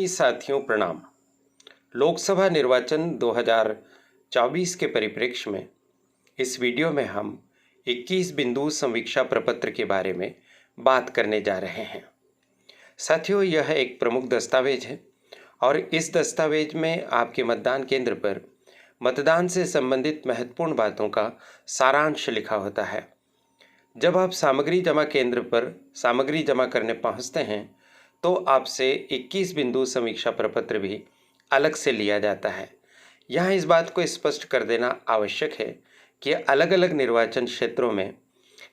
साथियों प्रणाम। लोकसभा निर्वाचन 2024 के परिप्रेक्ष्य में इस वीडियो में हम 21 बिंदु समीक्षा प्रपत्र के बारे में बात करने जा रहे हैं। साथियों, यह एक प्रमुख दस्तावेज है और इस दस्तावेज में आपके मतदान केंद्र पर मतदान से संबंधित महत्वपूर्ण बातों का सारांश लिखा होता है। जब आप सामग्री जमा केंद्र पर सामग्री जमा करने पहुंचते हैं तो आपसे 21 बिंदु समीक्षा प्रपत्र भी अलग से लिया जाता है। यहाँ इस बात को स्पष्ट कर देना आवश्यक है कि अलग अलग निर्वाचन क्षेत्रों में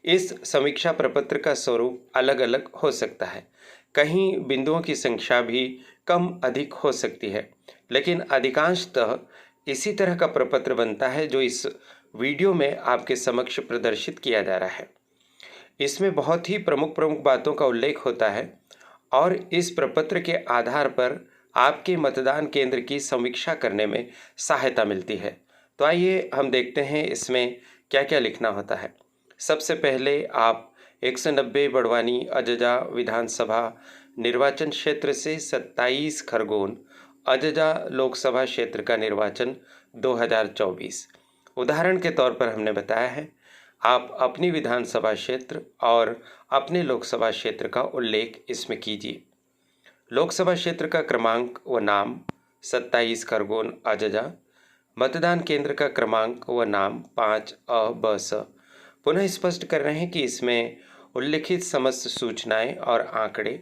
इस समीक्षा प्रपत्र का स्वरूप अलग अलग हो सकता है। कहीं बिंदुओं की संख्या भी कम अधिक हो सकती है, लेकिन अधिकांशतः इसी तरह का प्रपत्र बनता है जो इस वीडियो में आपके समक्ष प्रदर्शित किया जा रहा है। इसमें बहुत ही प्रमुख बातों का उल्लेख होता है और इस प्रपत्र के आधार पर आपके मतदान केंद्र की समीक्षा करने में सहायता मिलती है। तो आइए हम देखते हैं इसमें क्या क्या लिखना होता है। सबसे पहले आप 190 बड़वानी अजजा विधानसभा निर्वाचन क्षेत्र से 27 खरगोन अजजा लोकसभा क्षेत्र का निर्वाचन 2024 उदाहरण के तौर पर हमने बताया है। आप अपनी विधानसभा क्षेत्र और अपने लोकसभा क्षेत्र का उल्लेख इसमें कीजिए। लोकसभा क्षेत्र का क्रमांक व नाम 27 खरगोन अजजा, मतदान केंद्र का क्रमांक व नाम 5 अ ब स। पुनः स्पष्ट कर रहे हैं कि इसमें उल्लिखित समस्त सूचनाएं और आंकड़े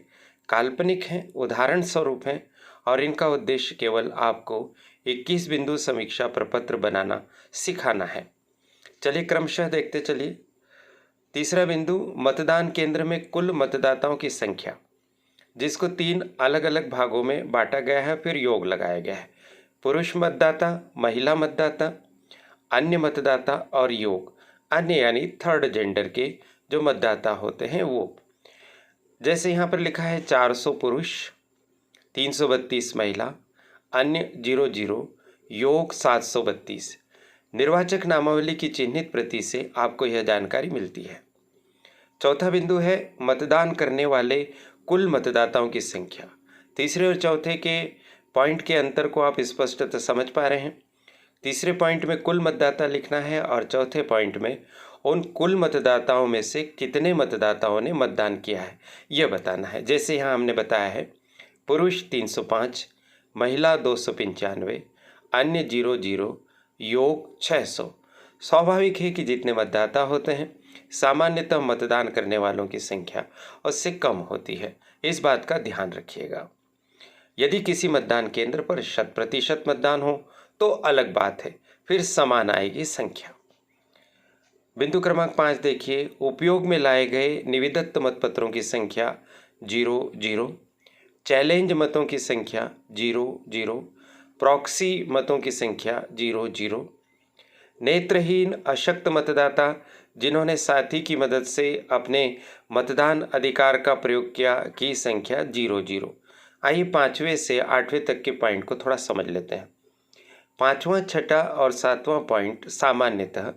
काल्पनिक हैं, उदाहरण स्वरूप हैं और इनका उद्देश्य केवल आपको 21 बिंदु समीक्षा प्रपत्र बनाना सिखाना है। चलिए क्रमशः देखते चलिए। तीसरा बिंदु, मतदान केंद्र में कुल मतदाताओं की संख्या, जिसको 3 अलग अलग भागों में बांटा गया है, फिर योग लगाया गया है। पुरुष मतदाता, महिला मतदाता, अन्य मतदाता और योग अन्य यानी थर्ड जेंडर के जो मतदाता होते हैं वो। जैसे यहाँ पर लिखा है 400 पुरुष, 332 महिला, अन्य 00, योग 732। निर्वाचक नामावली की चिन्हित प्रति से आपको यह जानकारी मिलती है। चौथा बिंदु है मतदान करने वाले कुल मतदाताओं की संख्या। तीसरे और चौथे के पॉइंट के अंतर को आप स्पष्टतः समझ पा रहे हैं। तीसरे पॉइंट में कुल मतदाता लिखना है और चौथे पॉइंट में उन कुल मतदाताओं में से कितने मतदाताओं ने मतदान किया है यह बताना है। जैसे यहाँ हमने बताया है पुरुष 305, महिला 295, अन्य 00, योग 600। स्वाभाविक है कि जितने मतदाता होते हैं सामान्यतः मतदान करने वालों की संख्या उससे कम होती है, इस बात का ध्यान रखिएगा। यदि किसी मतदान केंद्र पर 100% मतदान हो तो अलग बात है, फिर समान आएगी संख्या। बिंदु क्रमांक 5 देखिए, उपयोग में लाए गए निविदत्त मतपत्रों की संख्या 00, चैलेंज मतों की संख्या 00, प्रॉक्सी मतों की संख्या 00, नेत्रहीन अशक्त मतदाता जिन्होंने साथी की मदद से अपने मतदान अधिकार का प्रयोग किया की संख्या 00। आइए 5वें से 8वें तक के पॉइंट को थोड़ा समझ लेते हैं। 5वां, 6वां और 7वां पॉइंट सामान्यतः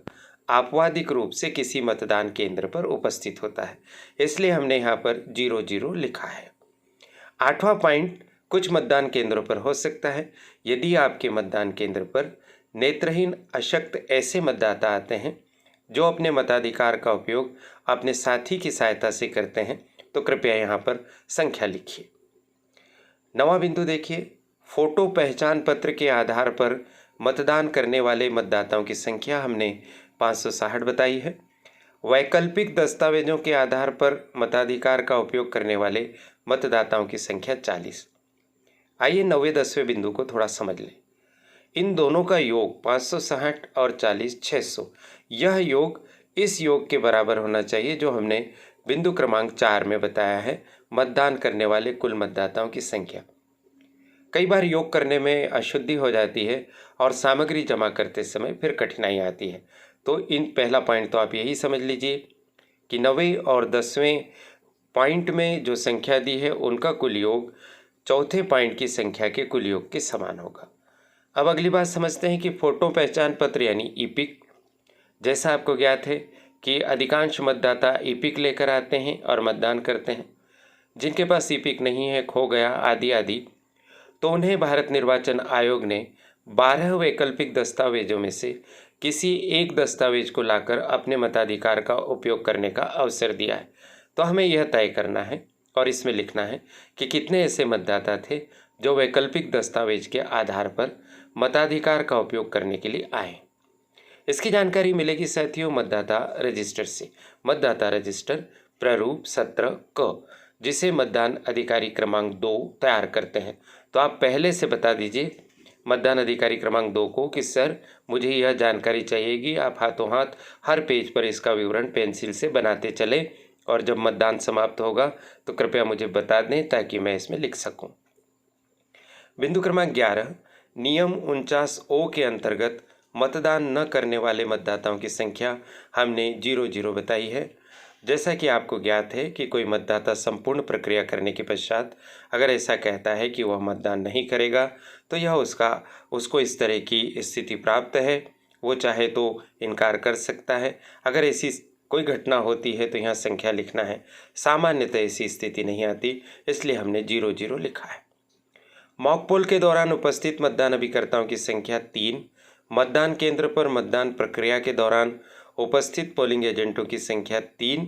आपवादिक रूप से किसी मतदान केंद्र पर उपस्थित होता है, इसलिए हमने यहाँ पर 00 लिखा है। 8वां पॉइंट कुछ मतदान केंद्रों पर हो सकता है। यदि आपके मतदान केंद्र पर नेत्रहीन अशक्त ऐसे मतदाता आते हैं जो अपने मताधिकार का उपयोग अपने साथी की सहायता से करते हैं तो कृपया यहाँ पर संख्या लिखिए। 9वां बिंदु देखिए, फोटो पहचान पत्र के आधार पर मतदान करने वाले मतदाताओं की संख्या हमने 560 बताई है। वैकल्पिक दस्तावेजों के आधार पर मताधिकार का उपयोग करने वाले मतदाताओं की संख्या 40। आइए 9वें 10वें बिंदु को थोड़ा समझ लें। इन दोनों का योग 560 और 40 600, यह योग इस योग के बराबर होना चाहिए जो हमने बिंदु क्रमांक 4 में बताया है, मतदान करने वाले कुल मतदाताओं की संख्या। कई बार योग करने में अशुद्धि हो जाती है और सामग्री जमा करते समय फिर कठिनाई आती है। तो इन पहला पॉइंट तो आप यही समझ लीजिए कि 9वें और 10वें पॉइंट में जो संख्या दी है उनका कुल योग चौथे पॉइंट की संख्या के कुल योग के समान होगा। अब अगली बात समझते हैं कि फोटो पहचान पत्र यानी ईपिक, जैसा आपको ज्ञात है कि अधिकांश मतदाता ईपिक लेकर आते हैं और मतदान करते हैं। जिनके पास ईपिक नहीं है, खो गया आदि आदि, तो उन्हें भारत निर्वाचन आयोग ने 12 वैकल्पिक दस्तावेजों में से किसी एक दस्तावेज को लाकर अपने मताधिकार का उपयोग करने का अवसर दिया है। तो हमें यह तय करना है और इसमें लिखना है कि कितने ऐसे मतदाता थे जो वैकल्पिक दस्तावेज के आधार पर मताधिकार का उपयोग करने के लिए आए। इसकी जानकारी मिलेगी साथियों मतदाता रजिस्टर से। मतदाता रजिस्टर प्रारूप 17 क, जिसे मतदान अधिकारी क्रमांक 2 तैयार करते हैं। तो आप पहले से बता दीजिए मतदान अधिकारी क्रमांक 2 को कि सर मुझे यह जानकारी चाहिएगी। आप हाथों हाथ हर पेज पर इसका विवरण पेंसिल से बनाते चले और जब मतदान समाप्त होगा तो कृपया मुझे बता दें ताकि मैं इसमें लिख सकूं। बिंदु क्रमांक 11, नियम 49 ओ के अंतर्गत मतदान न करने वाले मतदाताओं की संख्या हमने 00 बताई है। जैसा कि आपको ज्ञात है कि कोई मतदाता संपूर्ण प्रक्रिया करने के पश्चात अगर ऐसा कहता है कि वह मतदान नहीं करेगा तो यह उसको इस तरह की स्थिति प्राप्त है। वो चाहे तो इनकार कर सकता है। अगर ऐसी कोई घटना होती है तो यहाँ संख्या लिखना है। सामान्यतः ऐसी स्थिति नहीं आती, इसलिए हमने 00 लिखा है। मॉक पोल के दौरान उपस्थित मतदान अभिकर्ताओं की संख्या 3। मतदान केंद्र पर मतदान प्रक्रिया के दौरान उपस्थित पोलिंग एजेंटों की संख्या 3।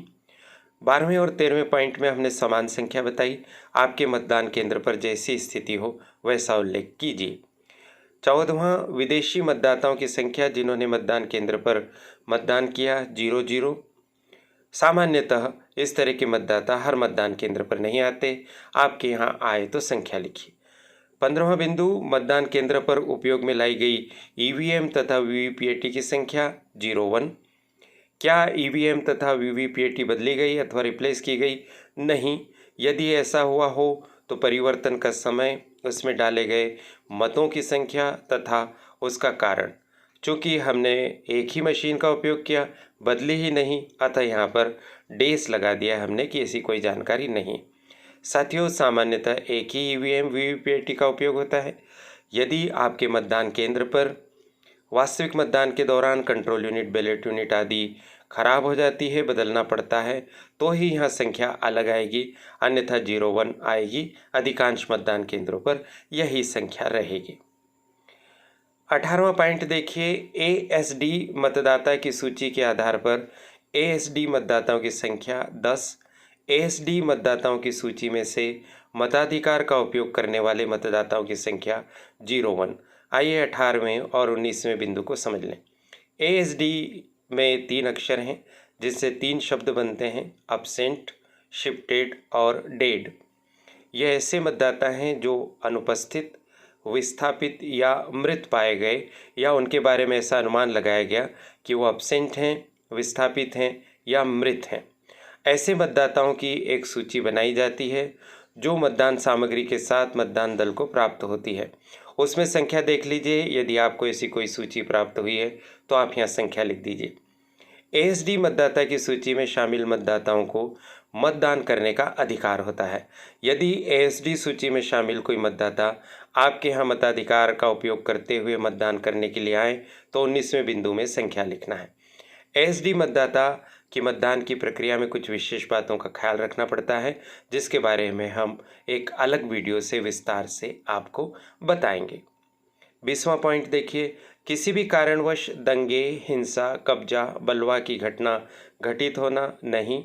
12वें और 13वें पॉइंट में हमने समान संख्या बताई। आपके मतदान केंद्र पर जैसी स्थिति हो वैसा उल्लेख कीजिए। 14वां, विदेशी मतदाताओं की संख्या जिन्होंने मतदान केंद्र पर मतदान किया 00। सामान्यतः इस तरह के मतदाता हर मतदान केंद्र पर नहीं आते। आपके यहाँ आए तो संख्या लिखिए। 15वां बिंदु, मतदान केंद्र पर उपयोग में लाई गई ईवीएम तथा वीवीपीएटी की संख्या 01। क्या ईवीएम तथा वीवीपीएटी बदली गई अथवा रिप्लेस की गई? नहीं। यदि ऐसा हुआ हो तो परिवर्तन का समय, उसमें डाले गए मतों की संख्या तथा उसका कारण। चूँकि हमने एक ही मशीन का उपयोग किया, बदली ही नहीं, अतः यहाँ पर डेस लगा दिया हमने कि ऐसी कोई जानकारी नहीं। साथियों, सामान्यतः एक ही ईवीएम वीवीपीएटी का उपयोग होता है। यदि आपके मतदान केंद्र पर वास्तविक मतदान के दौरान कंट्रोल यूनिट, बैलेट यूनिट आदि खराब हो जाती है, बदलना पड़ता है, तो ही यहाँ संख्या अलग आएगी, अन्यथा 01 आएगी। अधिकांश मतदान केंद्रों पर यही संख्या रहेगी। 18वां पॉइंट देखिए, एएसडी मतदाता की सूची के आधार पर एएसडी मतदाताओं की संख्या 10। एएसडी मतदाताओं की सूची में से मताधिकार का उपयोग करने वाले मतदाताओं की संख्या 01। आइए 18वें और 19वें बिंदु को समझ लें। एएसडी में 3 अक्षर हैं जिससे 3 शब्द बनते हैं, अब्सेंट, शिफ्टेड और डेड। ये ऐसे मतदाता हैं जो अनुपस्थित, विस्थापित या मृत पाए गए, या उनके बारे में ऐसा अनुमान लगाया गया कि वो अब्सेंट हैं, विस्थापित हैं या मृत हैं। ऐसे मतदाताओं की एक सूची बनाई जाती है जो मतदान सामग्री के साथ मतदान दल को प्राप्त होती है। उसमें संख्या देख लीजिए। यदि आपको ऐसी कोई सूची प्राप्त हुई है तो आप यहाँ संख्या लिख दीजिए। एएसडी मतदाता की सूची में शामिल मतदाताओं को मतदान करने का अधिकार होता है। यदि एएसडी सूची में शामिल कोई मतदाता आपके यहाँ मताधिकार का उपयोग करते हुए मतदान करने के लिए आए तो 19वें बिंदु में संख्या लिखना है। एएसडी मतदाता कि मतदान की प्रक्रिया में कुछ विशेष बातों का ख्याल रखना पड़ता है, जिसके बारे में हम एक अलग वीडियो से विस्तार से आपको बताएंगे। 20वां पॉइंट देखिए, किसी भी कारणवश दंगे, हिंसा, कब्जा, बलवा की घटना घटित होना नहीं।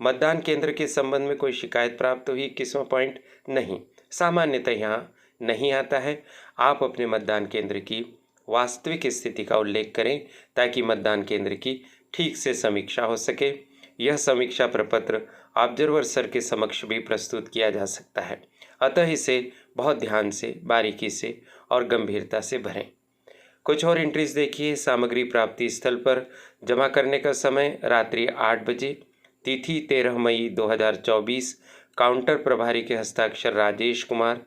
मतदान केंद्र के संबंध में कोई शिकायत प्राप्त हुई? 21वां पॉइंट, नहीं। सामान्यतः यहाँ नहीं आता है। आप अपने मतदान केंद्र की वास्तविक स्थिति का उल्लेख करें ताकि मतदान केंद्र की ठीक से समीक्षा हो सके। यह समीक्षा प्रपत्र ऑब्जर्वर सर के समक्ष भी प्रस्तुत किया जा सकता है, अतः इसे बहुत ध्यान से, बारीकी से और गंभीरता से भरें। कुछ और एंट्रीज देखिए। सामग्री प्राप्ति स्थल पर जमा करने का समय रात्रि 8 बजे। तिथि 13 मई 2024। काउंटर प्रभारी के हस्ताक्षर राजेश कुमार।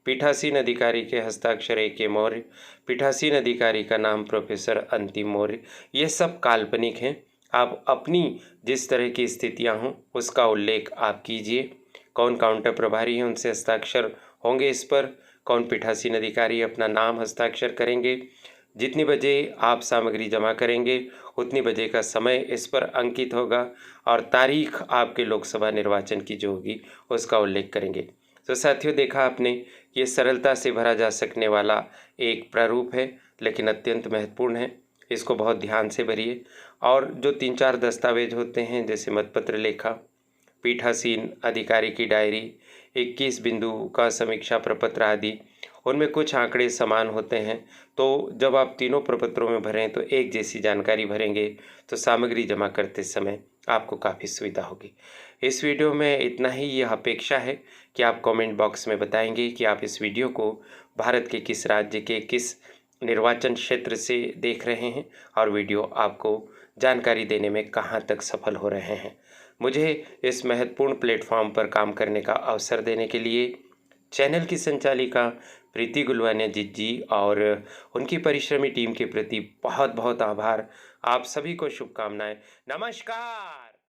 पीठासीन अधिकारी के हस्ताक्षर AK मौर्य। पीठासीन अधिकारी का नाम प्रोफेसर अंतिम मौर्य। ये सब काल्पनिक हैं। आप अपनी जिस तरह की स्थितियां हों उसका उल्लेख आप कीजिए। कौन काउंटर प्रभारी हैं उनसे हस्ताक्षर होंगे इस पर, कौन पीठासीन अधिकारी अपना नाम हस्ताक्षर करेंगे। जितनी बजे आप सामग्री जमा करेंगे उतनी बजे का समय इस पर अंकित होगा और तारीख आपके लोकसभा निर्वाचन की जो होगी उसका उल्लेख करेंगे। तो साथियों, देखा आपने ये सरलता से भरा जा सकने वाला एक प्रारूप है, लेकिन अत्यंत महत्वपूर्ण है। इसको बहुत ध्यान से भरिए। और जो 3-4 दस्तावेज होते हैं, जैसे मतपत्र लेखा, पीठासीन अधिकारी की डायरी, 21 बिंदु का समीक्षा प्रपत्र आदि, उनमें कुछ आंकड़े समान होते हैं। तो जब आप तीनों प्रपत्रों में भरें तो एक जैसी जानकारी भरेंगे तो सामग्री जमा करते समय आपको काफ़ी सुविधा होगी। इस वीडियो में इतना ही। यह अपेक्षा है कि आप कमेंट बॉक्स में बताएंगे कि आप इस वीडियो को भारत के किस राज्य के किस निर्वाचन क्षेत्र से देख रहे हैं और वीडियो आपको जानकारी देने में कहाँ तक सफल हो रहे हैं। मुझे इस महत्वपूर्ण प्लेटफॉर्म पर काम करने का अवसर देने के लिए चैनल की संचालिका प्रीति गुलवानिया जी और उनकी परिश्रमी टीम के प्रति बहुत बहुत आभार। आप सभी को शुभकामनाएं। नमस्कार।